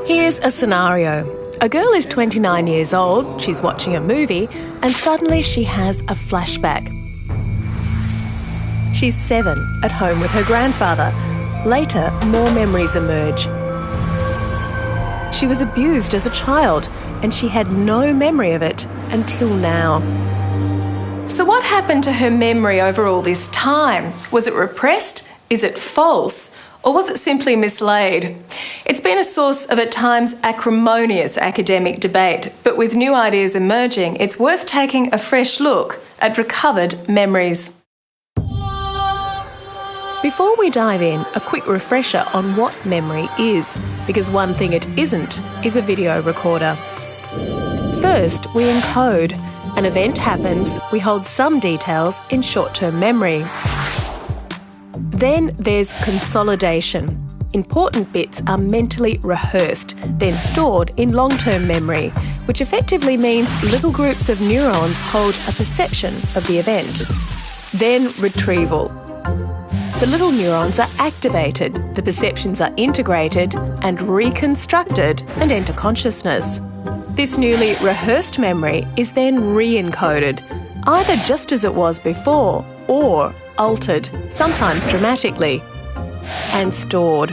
Here's a scenario. A girl is 29 years old, she's watching a movie, and suddenly she has a flashback. She's 7, at home with her grandfather. Later, more memories emerge. She was abused as a child, and she had no memory of it until now. So what happened to her memory over all this time? Was it repressed? Is it false? Or was it simply mislaid? It's been a source of at times acrimonious academic debate, but with new ideas emerging, it's worth taking a fresh look at recovered memories. Before we dive in, a quick refresher on what memory is, because one thing it isn't is a video recorder. First, we encode. An event happens, we hold some details in short-term memory. Then there's consolidation. Important bits are mentally rehearsed, then stored in long-term memory, which effectively means little groups of neurons hold a perception of the event. Then retrieval. The little neurons are activated, the perceptions are integrated and reconstructed and enter consciousness. This newly rehearsed memory is then re-encoded, either just as it was before or altered, sometimes dramatically, and stored.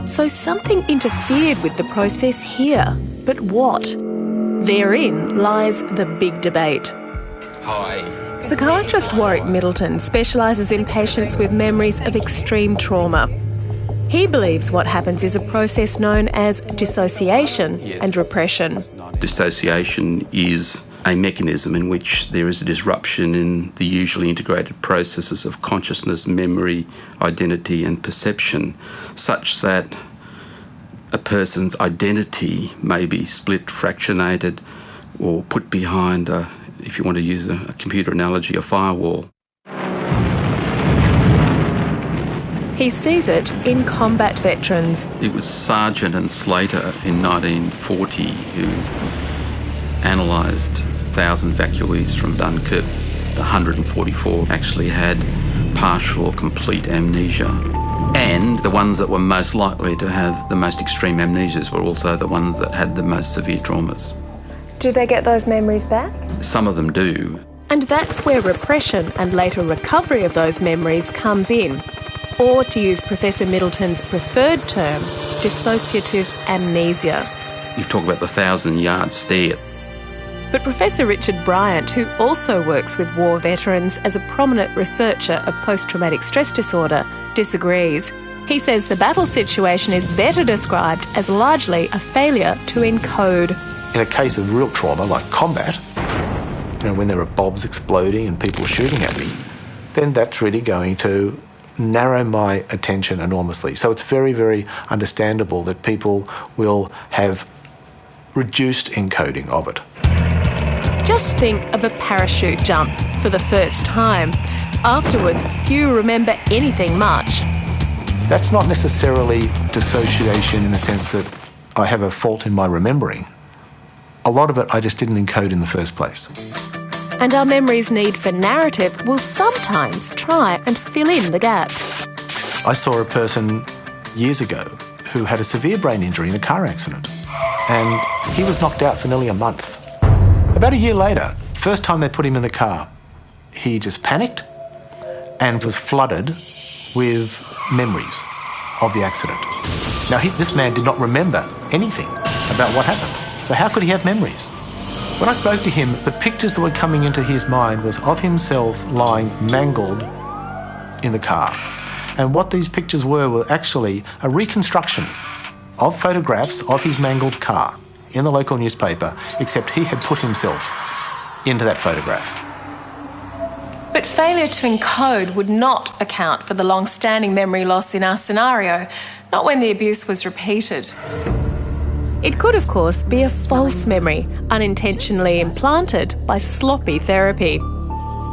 So something interfered with the process here, but what? Therein lies the big debate. Hi. Psychiatrist Warwick Middleton specialises in patients with memories of extreme trauma. He believes what happens is a process known as dissociation and repression. Dissociation is a mechanism in which there is a disruption in the usually integrated processes of consciousness, memory, identity and perception, such that a person's identity may be split, fractionated or put behind, if you want to use a computer analogy, a firewall. He sees it in combat veterans. It was Sargent and Slater in 1940 who analysed 1,000 evacuees from Dunkirk. 144 actually had partial or complete amnesia. And the ones that were most likely to have the most extreme amnesias were also the ones that had the most severe traumas. Do they get those memories back? Some of them do. And that's where repression and later recovery of those memories comes in. Or, to use Professor Middleton's preferred term, dissociative amnesia. You talk about the 1,000-yard stare. But Professor Richard Bryant, who also works with war veterans as a prominent researcher of post-traumatic stress disorder, disagrees. He says the battle situation is better described as largely a failure to encode. In a case of real trauma, like combat, when there are bombs exploding and people shooting at me, then that's really going to narrow my attention enormously. So it's very, very understandable that people will have reduced encoding of it. Just think of a parachute jump for the first time. Afterwards, few remember anything much. That's not necessarily dissociation in the sense that I have a fault in my remembering. A lot of it I just didn't encode in the first place. And our memory's need for narrative will sometimes try and fill in the gaps. I saw a person years ago who had a severe brain injury in a car accident, and he was knocked out for nearly a month. About a year later, first time they put him in the car, he just panicked and was flooded with memories of the accident. Now, this man did not remember anything about what happened. So how could he have memories? When I spoke to him, the pictures that were coming into his mind was of himself lying mangled in the car. And what these pictures were actually a reconstruction of photographs of his mangled car in the local newspaper, except he had put himself into that photograph. But failure to encode would not account for the long-standing memory loss in our scenario, not when the abuse was repeated. It could, of course, be a false memory, unintentionally implanted by sloppy therapy.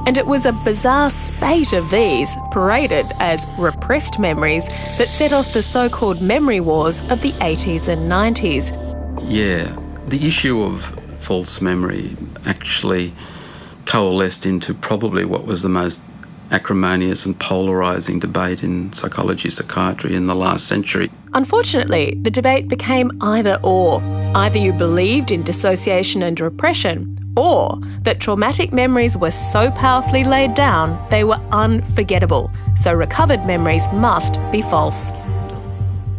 And it was a bizarre spate of these, paraded as repressed memories, that set off the so-called memory wars of the 80s and 90s. Yeah, the issue of false memory actually coalesced into probably what was the most acrimonious and polarising debate in psychology, psychiatry in the last century. Unfortunately, the debate became either or. Either you believed in dissociation and repression, or that traumatic memories were so powerfully laid down they were unforgettable, so recovered memories must be false.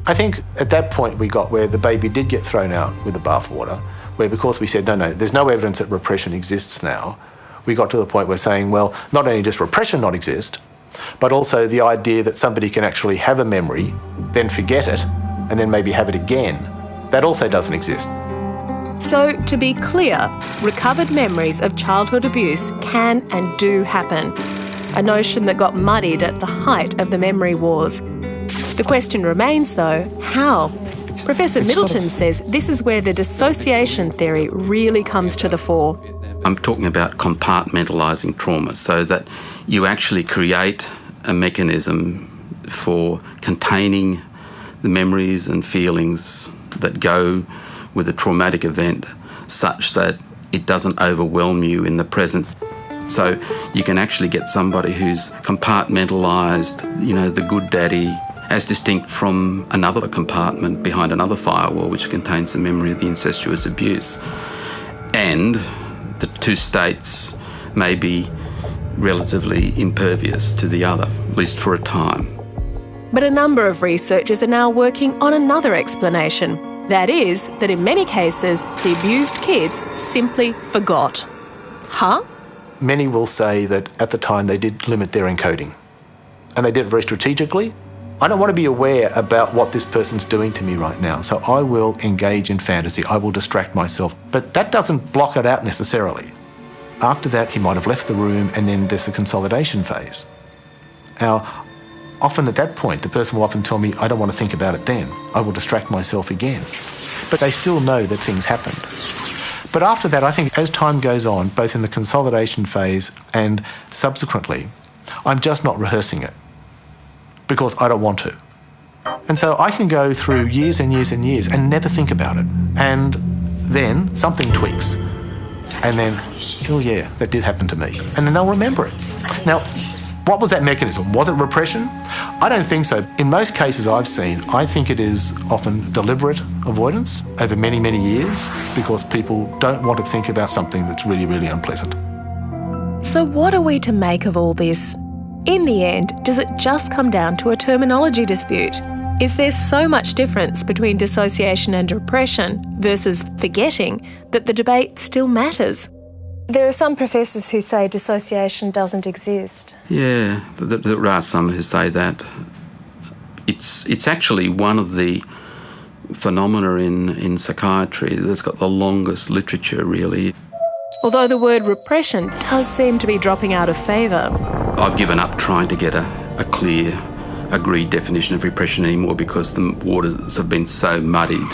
I think at that point we got where the baby did get thrown out with the bathwater, where because we said, no, there's no evidence that repression exists now, we got to the point where saying, well, not only does repression not exist, but also the idea that somebody can actually have a memory, then forget it, and then maybe have it again, that also doesn't exist. So, to be clear, recovered memories of childhood abuse can and do happen, a notion that got muddied at the height of the memory wars. The question remains, though, how? Professor Middleton says this is where the dissociation theory really comes to the fore. I'm talking about compartmentalising trauma, so that you actually create a mechanism for containing the memories and feelings that go with a traumatic event such that it doesn't overwhelm you in the present. So you can actually get somebody who's compartmentalised, the good daddy, as distinct from another compartment behind another firewall which contains the memory of the incestuous abuse. And the two states may be relatively impervious to the other, at least for a time. But a number of researchers are now working on another explanation. That is, that in many cases, the abused kids simply forgot. Huh? Many will say that at the time they did limit their encoding. And they did it very strategically. I don't want to be aware about what this person's doing to me right now, so I will engage in fantasy, I will distract myself. But that doesn't block it out necessarily. After that, he might have left the room, and then there's the consolidation phase. Now, often at that point, the person will often tell me, I don't want to think about it then. I will distract myself again. But they still know that things happened. But after that, I think as time goes on, both in the consolidation phase and subsequently, I'm just not rehearsing it because I don't want to. And so I can go through years and years and years and never think about it. And then something tweaks. And then, oh yeah, that did happen to me. And then they'll remember it. Now, what was that mechanism? Was it repression? I don't think so. In most cases I've seen, I think it is often deliberate avoidance over many, many years because people don't want to think about something that's really, really unpleasant. So what are we to make of all this? In the end, does it just come down to a terminology dispute? Is there so much difference between dissociation and repression versus forgetting that the debate still matters? There are some professors who say dissociation doesn't exist. Yeah, there are some who say that. It's actually one of the phenomena in psychiatry that's got the longest literature, really. Although the word repression does seem to be dropping out of favour. I've given up trying to get a clear, agreed definition of repression anymore because the waters have been so muddied.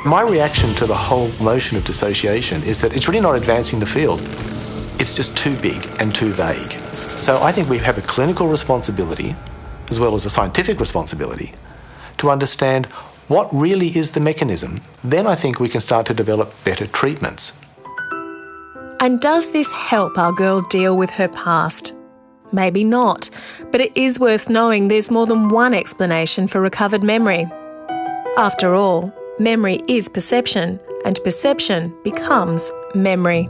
My reaction to the whole notion of dissociation is that it's really not advancing the field. It's just too big and too vague. So I think we have a clinical responsibility, as well as a scientific responsibility, to understand what really is the mechanism. Then I think we can start to develop better treatments. And does this help our girl deal with her past? Maybe not, but it is worth knowing there's more than one explanation for recovered memory. After all, memory is perception, and perception becomes memory.